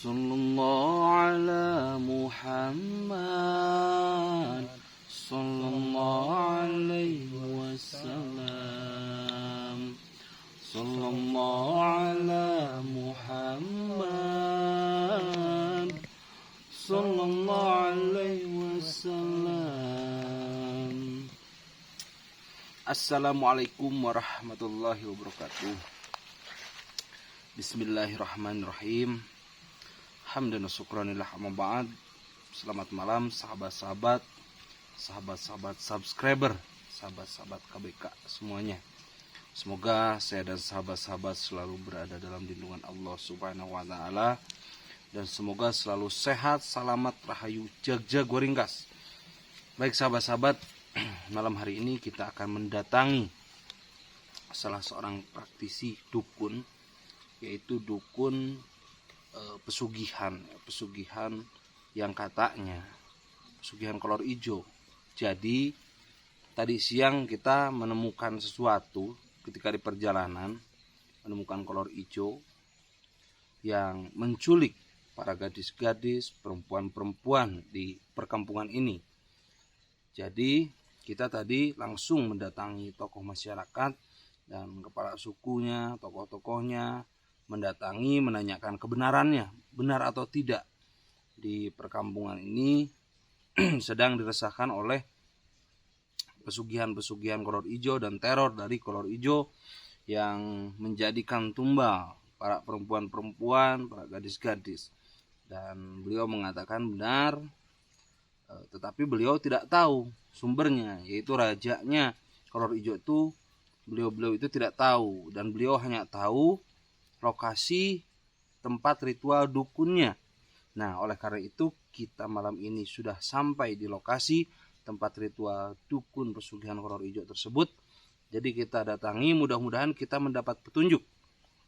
Sallallahu ala Muhammad, sallallahu alaihi wasallam, sallallahu ala Muhammad, sallallahu alaihi wasallam. Assalamualaikum warahmatullahi wabarakatuh. Bismillahirrahmanirrahim. Hamdan wa syukranillah amma ba'd. Selamat malam sahabat-sahabat subscriber, sahabat-sahabat KBK semuanya. Semoga saya dan sahabat-sahabat selalu berada dalam lindungan Allah Subhanahu wa taala, dan semoga selalu sehat, selamat, rahayu, jag waringkas. Baik sahabat-sahabat, malam hari ini kita akan mendatangi salah seorang praktisi dukun, yaitu dukun pesugihan yang katanya pesugihan kolor hijau. Jadi tadi siang kita menemukan sesuatu ketika di perjalanan, menemukan kolor hijau yang menculik para gadis-gadis, perempuan-perempuan di perkampungan ini. Jadi kita tadi langsung mendatangi tokoh masyarakat dan kepala sukunya, tokoh-tokohnya, mendatangi menanyakan kebenarannya, benar atau tidak di perkampungan ini sedang diresahkan oleh pesugihan-pesugihan kolor hijau dan teror dari kolor hijau yang menjadikan tumbal para perempuan-perempuan, para gadis-gadis. Dan beliau mengatakan benar, tetapi beliau tidak tahu sumbernya, yaitu rajanya kolor hijau itu beliau itu tidak tahu, dan beliau hanya tahu lokasi tempat ritual dukunnya. Nah, oleh karena itu kita malam ini sudah sampai di lokasi tempat ritual dukun pesugihan kolor hijau tersebut. Jadi kita datangi, mudah-mudahan kita mendapat petunjuk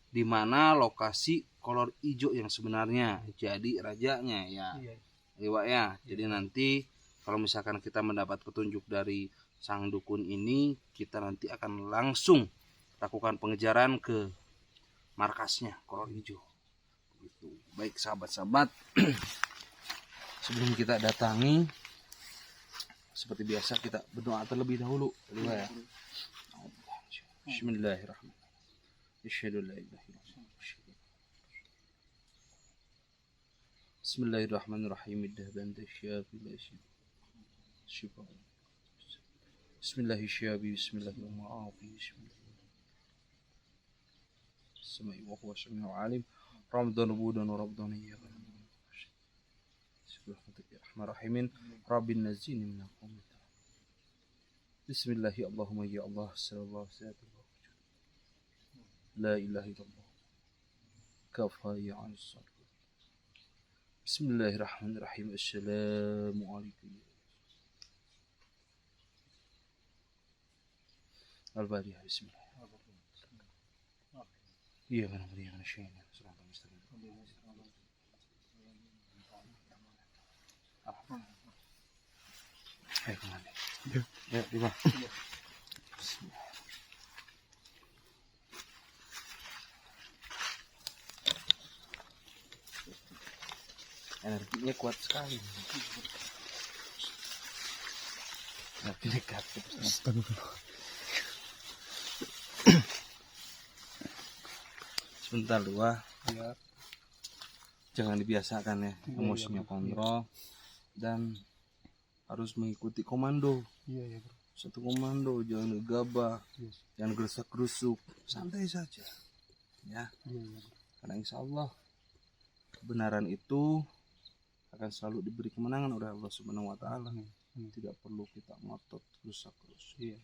di mana lokasi kolor hijau yang sebenarnya. Jadi rajanya ya. Iya, ya. Jadi nanti kalau misalkan kita mendapat petunjuk dari sang dukun ini, kita nanti akan langsung lakukan pengejaran ke markasnya kolor hijau. Begitu. Baik sahabat-sahabat, sebelum kita datangi, seperti biasa kita berdoa terlebih dahulu. Ya. Bismillahirrahmanirrahim. Bismillahirrahmanirrahim. Bismillahirrahmanirrahim. Sami wa huwa samiu alim. Ramadan budan wa Ramadan ya. Bismillahirrahmanirrahim. Rabbin nazini min al-qawmi. Bismillahi Allahumma ya Allah sallallahu alaihi wasallam. La ilaha illallah. Kafa ya ansar. Bismillahirrahmanirrahim. Assalamualaikum. Al-Fatihah. Bismillah. Iya kan, berikan syaitan surata mustaqim. Ayo kemana? Ya, di bawah. Energinya kuat sekali. Tapi dekat. Astagfirullah. Sebentar dua, ya. Jangan dibiasakan ya, emosinya kontrol dan harus mengikuti komando. Iya, bro. Satu komando, jangan gegabah, jangan gerusak-gerusuk, santai saja, ya. Karena insya Allah kebenaran itu akan selalu diberi kemenangan oleh Allah Subhanahu wa taala. Tidak perlu kita ngotot gerusak-gerusuk. Iya.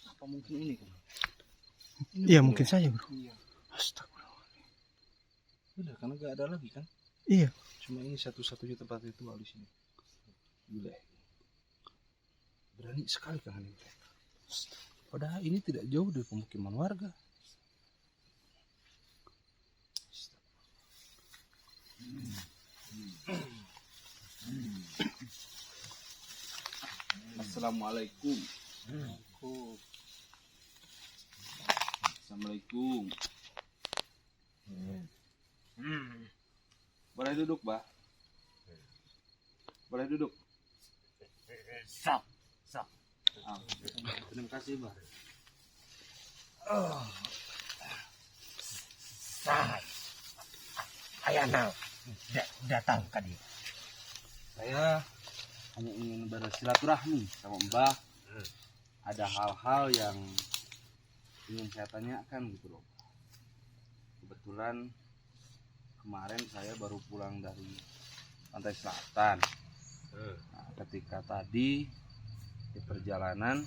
Apa mungkin ini kan? Iya mungkin saja bro. Iya. Astagfirullah. Udah karena gak ada lagi kan? Iya. Cuma ini satu-satunya tempat ritual di sini. Gila. Berani sekali kan ini. Padahal ini tidak jauh dari pemukiman warga. Assalamualaikum. Assalamualaikum. Boleh duduk, Mbak? Boleh duduk? Sok. Ah, terima kasih, Mbak. Sah. Ayana datang tadi. Saya hanya ingin bersilaturahmi sama Mbah. Ada hal-hal yang ingin saya tanyakan gitu loh. Kebetulan kemarin saya baru pulang dari pantai selatan. Nah, ketika tadi di perjalanan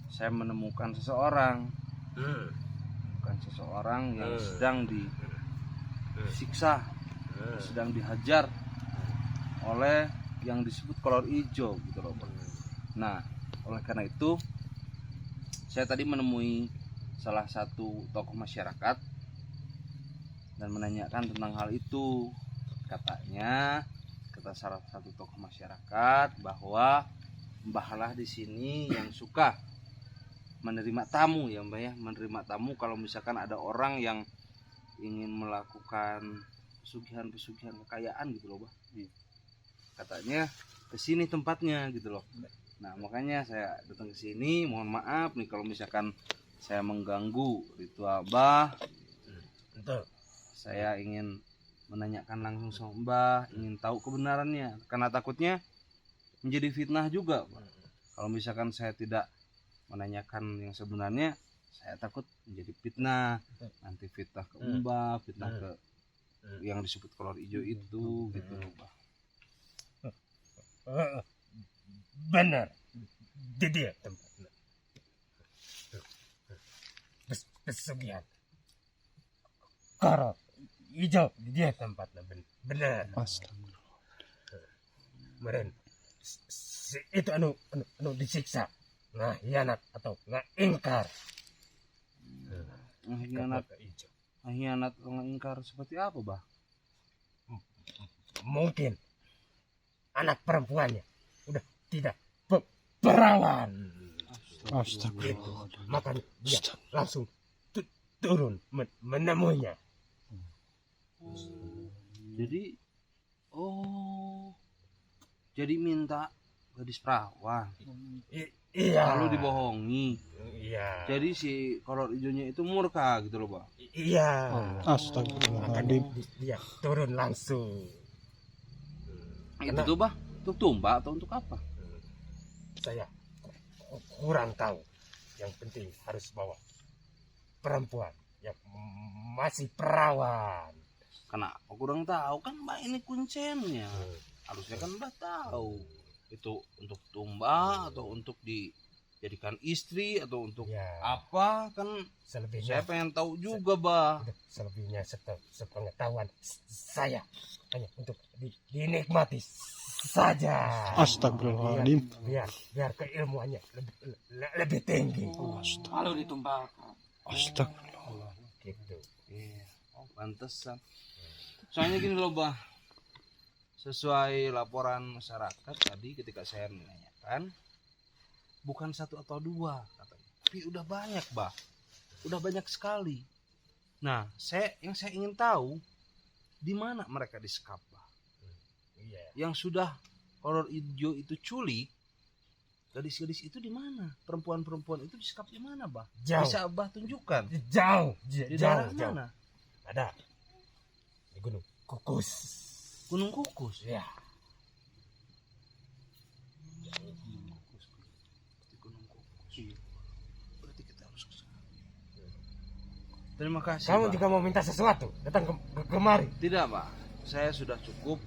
saya menemukan seseorang, bukan seseorang yang sedang disiksa, sedang dihajar oleh yang disebut kolor hijau gitu loh. Nah, oleh karena itu saya tadi menemui salah satu tokoh masyarakat dan menanyakan tentang hal itu. Katanya, kata salah satu tokoh masyarakat bahwa Mbahlah di sini yang suka menerima tamu ya Mbak ya, menerima tamu kalau misalkan ada orang yang ingin melakukan pesugihan kekayaan gitu loh, Mbak. Katanya ke sini tempatnya gitu loh. Nah, makanya saya datang ke sini. Mohon maaf nih kalau misalkan saya mengganggu ritual Mbah. Saya ingin menanyakan langsung sama Mbah, ingin tahu kebenarannya karena takutnya menjadi fitnah juga, Pak. Kalau misalkan saya tidak menanyakan yang sebenarnya, saya takut menjadi fitnah. Nanti fitnah ke Mbah, fitnah ke yang disebut kolor hijau itu gitu loh, Pak. Benar. Di dia tempatnya. Pesugihan. Kolor hijau di dia tempatnya benar. Meren. Itu anu disiksa. Nah, hianat atau nggak ingkar. Hianat ingkar seperti apa, Bah? Mungkin anak perempuannya udah tidak perawan. Astagfirullah. Makanya dia langsung turun menemuinya. Jadi minta gadis perawan. Iya. Lalu dibohongi. Iya. Jadi si kolor hijaunya itu murka gitu loh, Pak. Iya. Astagfirullahaladzim. Dia turun langsung. Itu tuh, Bah. Untuk tumbak atau untuk apa? Saya kurang tahu. Yang penting harus bawa perempuan yang masih perawan. Karena aku kurang tahu kan Mbak ini kuncennya. Harusnya kan Mbak tahu. Itu untuk tumbak atau untuk dijadikan istri atau untuk apa kan selebihnya saya pengen tahu juga, Bah. Selebihnya sepengetahuan saya hanya untuk dinikmati saja. Astagfirullahaladzim. Biar keilmuannya lebih tinggi. Kalau ditumbakkan. Astagfirullah. Gitu. Iya. Oh, pantesan. Soalnya gini loh, Bah. Sesuai laporan masyarakat tadi ketika saya menanyakan, bukan satu atau dua katanya, tapi udah banyak, Bah. Udah banyak sekali. Nah, yang saya ingin tahu di mana mereka disekap, Bah. Yang sudah kolor hijau itu culik, gadis-gadis itu di mana? Perempuan-perempuan itu disekap di mana, Bah? Jauh. Bisa Abah tunjukkan? Jauh. Di daerah mana? Ada di Gunung Kukus. Gunung Kukus. Ya. Gunung Kukus. Berarti kita harus ke sana. Terima kasih. Kamu Pak. juga mau minta sesuatu? Datang kemari. Tidak, Pak. Saya sudah cukup.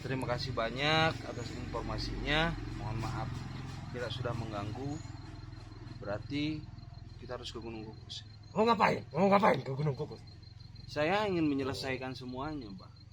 Terima kasih banyak atas informasinya. Mohon maaf kita sudah mengganggu. Berarti kita harus ke Gunung Kukus. Mau ngapain? Mau ngapain ke Gunung Kukus? Saya ingin menyelesaikan semuanya, Pak.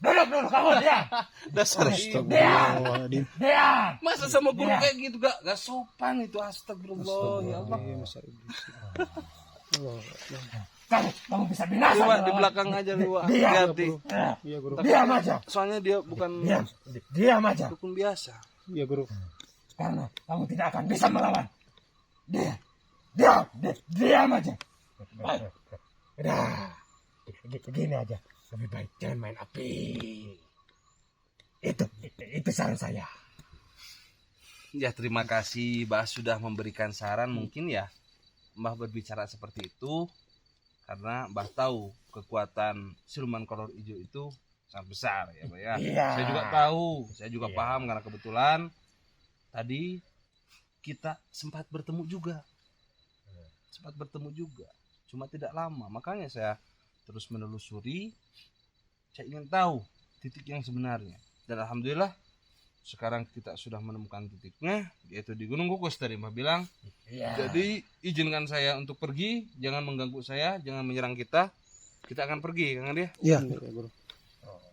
Duduk dulu kamu, diam. Dasar ibu. Astagfirullahaladzim. Diam. Masa sama guru kayak gitu gak sopan itu, astagfirullah ya Allah. Kamu bisa binasa. Liwa di belakang aja Liwa. Hati-hati. Iya guru. Diam aja. Soalnya dia bukan Diam. Diam aja. dukun biasa. Iya guru. Karena kamu tidak akan bisa melawan. Diam. Diam aja. Udah. Begini aja. Lebih baik jangan main api. Itu saran saya. Ya terima kasih Mbah sudah memberikan saran. Mungkin ya Mbah berbicara seperti itu karena Mbah tahu kekuatan siluman kolor hijau itu sangat besar ya Mbah ya. Iya. Saya juga tahu, saya juga Iya. paham karena kebetulan tadi kita sempat bertemu juga. Cuma tidak lama. Makanya saya terus menelusuri. Saya ingin tahu titik yang sebenarnya. Dan alhamdulillah sekarang kita sudah menemukan titiknya, yaitu di Gunung Kukus tadi Mbah bilang. Iya. Jadi izinkan saya untuk pergi, jangan mengganggu saya, jangan menyerang kita. Kita akan pergi, Kang dia. Iya.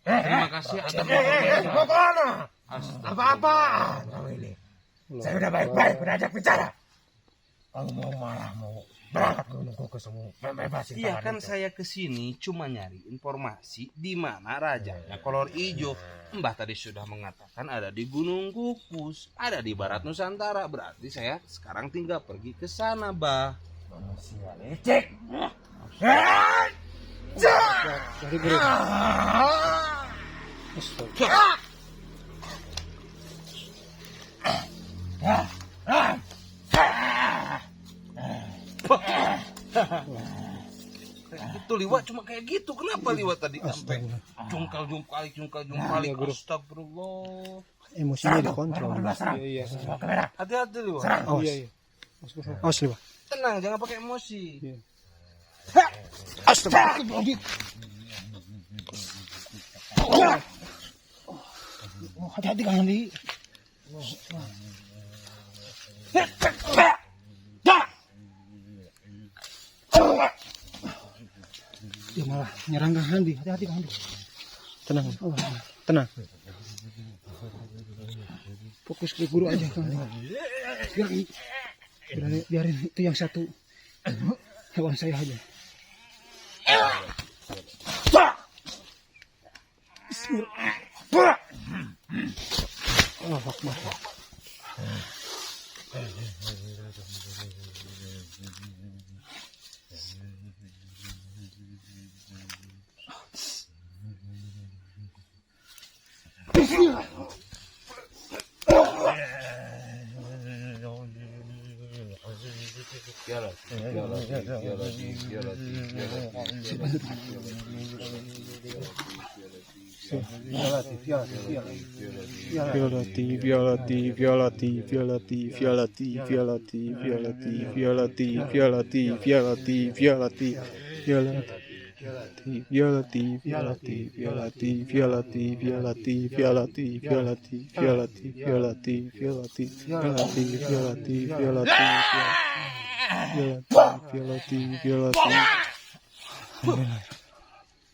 Terima kasih atas Mau kemana? Astagfirullah. Apa-apaan kamu ini? Saya udah baik-baik berajak bicara. Kamu mau marah, mau berangkat ke Gunung Kukus, mau bebasin Iya tangan kan itu. saya kesini cuma nyari informasi di mana rajanya kolor hijau. Mbah tadi sudah mengatakan ada di Gunung Kukus, ada di Barat Nusantara. Berarti saya sekarang tinggal pergi ke sana, Mbah. Manusia licik. Dari guru. Itu liwat cuma kayak gitu. Kenapa liwat tadi sampai jungkal-jungkali? Astagfirullah. Emosinya dikontrol. Serang. Iya. Bawa kamera. Hati-hati liwat. Awas. Iya. Awas Liwa. Tenang, jangan pakai emosi. Astagfirullahaladzim. Oh, hati-hati Kang Andi. Dia malah nyerang Kang Andi. Hati-hati Kang Andi. Tenang. Tenang. Fokus ke guru aja Kang Andi. Biarin itu yang satu. Hewan saya aja. Allah Akbar.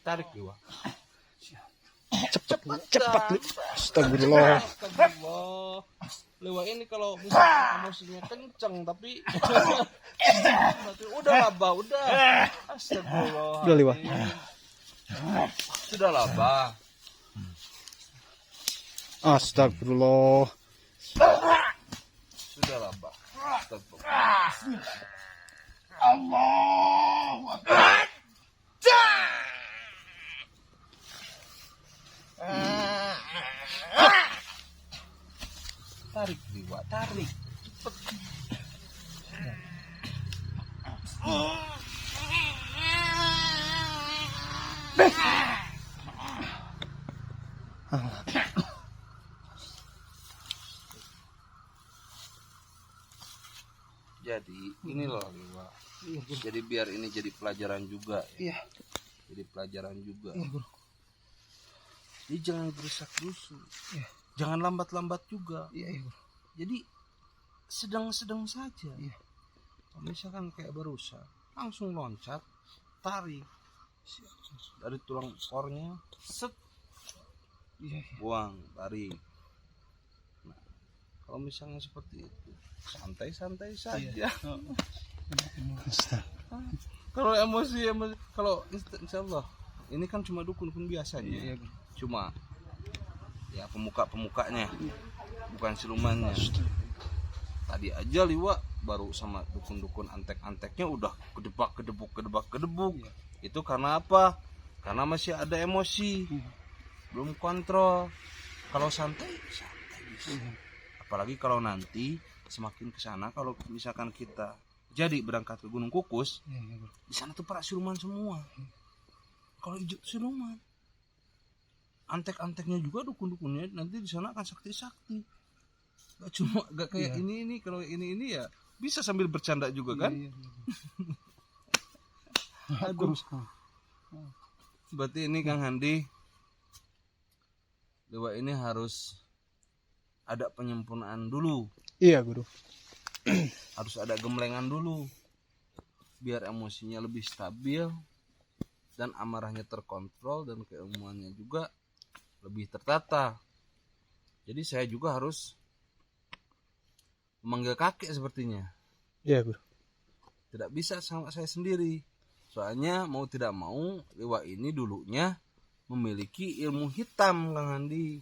Tarik liwat. Cepat. Astagfirullah. Astagfirullah. Liwat ini kalau misalnya emosinya kenceng tapi berarti udah lah, Bah, udah. Astagfirullah. Udah, Liwat. Sudah lah, Bah. Astagfirullah. Sudah lah, Bah. Astagfirullah. Tarik liwat, tarik. Cepet. Jadi ini loh liwat. Jadi biar ini jadi pelajaran juga. Iya. Jadi pelajaran juga. Iya, Bro. Jadi jangan gerusak-gerusuk. Jangan lambat-lambat juga. Iya, Bro. Jadi sedang-sedang saja. Iya. Kalau misalkan kayak barusan, langsung loncat, tarik dari tulang ekornya, set, buang, tarik. Nah, kalau misalnya seperti itu, santai-santai saja. Kalau emosi, kalau insya Allah, ini kan cuma dukun-dukun biasanya, cuma ya pemuka-pemukanya, bukan silumannya. Tadi aja Liwa baru sama dukun-dukun antek-anteknya udah kedebak. Itu karena apa? Karena masih ada emosi, belum kontrol. Kalau santai bisa. Apalagi kalau nanti semakin ke sana, kalau misalkan kita jadi berangkat ke Gunung Kukus, di sana tuh para siluman semua. Kalau hijau siluman, antek-anteknya juga dukun-dukunnya nanti di sana akan sakti-sakti. Gak kayak ini. Kalau ini ya bisa sambil bercanda juga kan. Aduh. Berarti ini Kang Handi, Dewa ini harus ada penyempurnaan dulu. Iya guru. Harus ada gemlengan dulu biar emosinya lebih stabil dan amarahnya terkontrol dan keilmuannya juga lebih tertata. Jadi saya juga harus memanggil kakek sepertinya. Iya guru. Tidak bisa sama saya sendiri. Soalnya mau tidak mau Dewa ini dulunya memiliki ilmu hitam Kang Handi.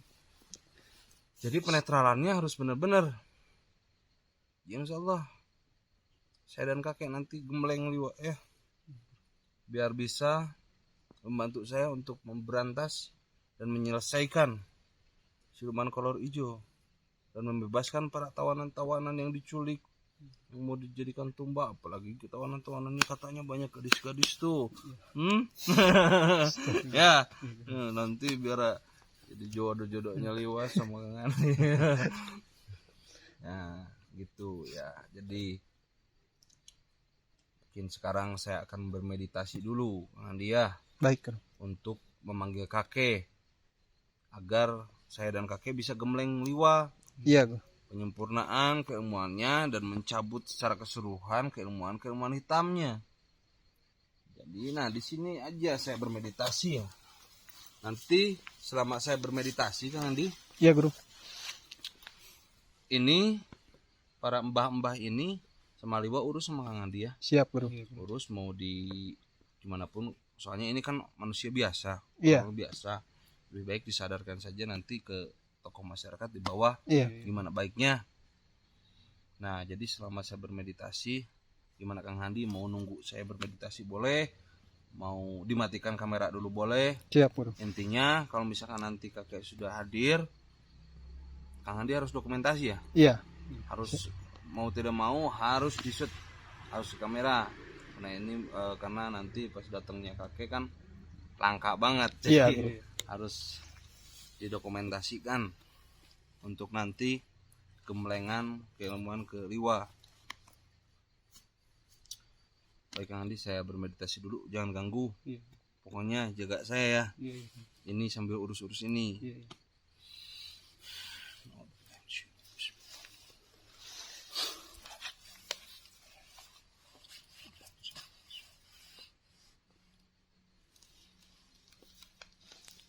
Jadi penetralannya harus benar-benar. Ya insya Allah saya dan kakek nanti gembleng Liwa ya. Biar bisa membantu saya untuk memberantas dan menyelesaikan siluman kolor hijau dan membebaskan para tawanan-tawanan yang diculik, yang mau dijadikan tumbak. Apalagi tawanan-tawanan ini katanya banyak gadis-gadis tuh. Ya, nanti biar jadi jodoh-jodohnya Liwa sama Kang Handi. Nah, gitu ya. Jadi mungkin sekarang saya akan bermeditasi dulu Kang Handi ya. Baik guru. Untuk memanggil kakek agar saya dan kakek bisa gembleng Liwa. Iya guru. Penyempurnaan keilmuannya dan mencabut secara keseluruhan keilmuan hitamnya. Jadi nah di sini aja saya bermeditasi ya. Nanti selama saya bermeditasi Kang Handi, Iya guru. ini para mbah-mbah ini sama Liwa urus sama Kang Handi ya. Siap guru. Urus mau di gimana pun, soalnya ini kan manusia biasa, Iya. orang biasa. Lebih baik disadarkan saja nanti ke tokoh masyarakat di bawah Iya. gimana baiknya. Nah, jadi selama saya bermeditasi, gimana Kang Handi mau nunggu saya bermeditasi boleh, mau dimatikan kamera dulu boleh. Siap guru. Intinya kalau misalkan nanti kakek sudah hadir, Kang Handi harus dokumentasi ya. Iya. Harus mau tidak mau harus di-shoot, harus di kamera. Nah ini karena nanti pas datangnya kakek kan langka banget, Iya, jadi guru. harus didokumentasikan untuk nanti gemblengan keilmuan ke Liwa. Baik Kang Handi, saya bermeditasi dulu, jangan ganggu. Pokoknya jaga saya ya. Ini sambil urus-urus ini.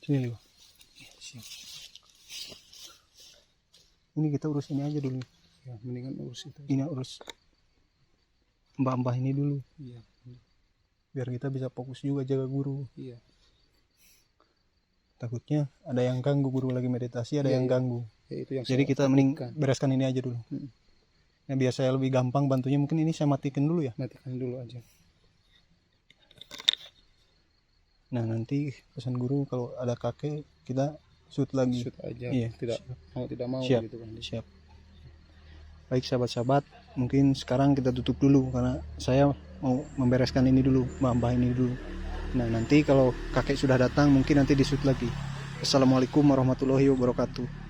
Sini Liwa. Ini kita urus ini aja dulu. Ya, mendingan urus itu. Ini urus mbah-mbah ini dulu. Iya. Biar kita bisa fokus juga jaga guru. Iya. Takutnya ada yang ganggu guru lagi meditasi, ada Iya, yang iya. ganggu. Ya, itu yang Jadi saya kita mending takutkan. bereskan ini aja dulu. Yang biar saya lebih gampang bantunya, mungkin ini saya matikan dulu ya. matikan dulu aja. Nah nanti pesan guru kalau ada kakek kita shoot lagi. Shoot aja. Iya. Tidak mau Siap. gitu kan. Siap. Baik sahabat-sahabat, mungkin sekarang kita tutup dulu karena saya mau membereskan ini dulu, mbah ini dulu. Nah nanti kalau kakek sudah datang mungkin nanti di shoot lagi. Assalamualaikum warahmatullahi wabarakatuh.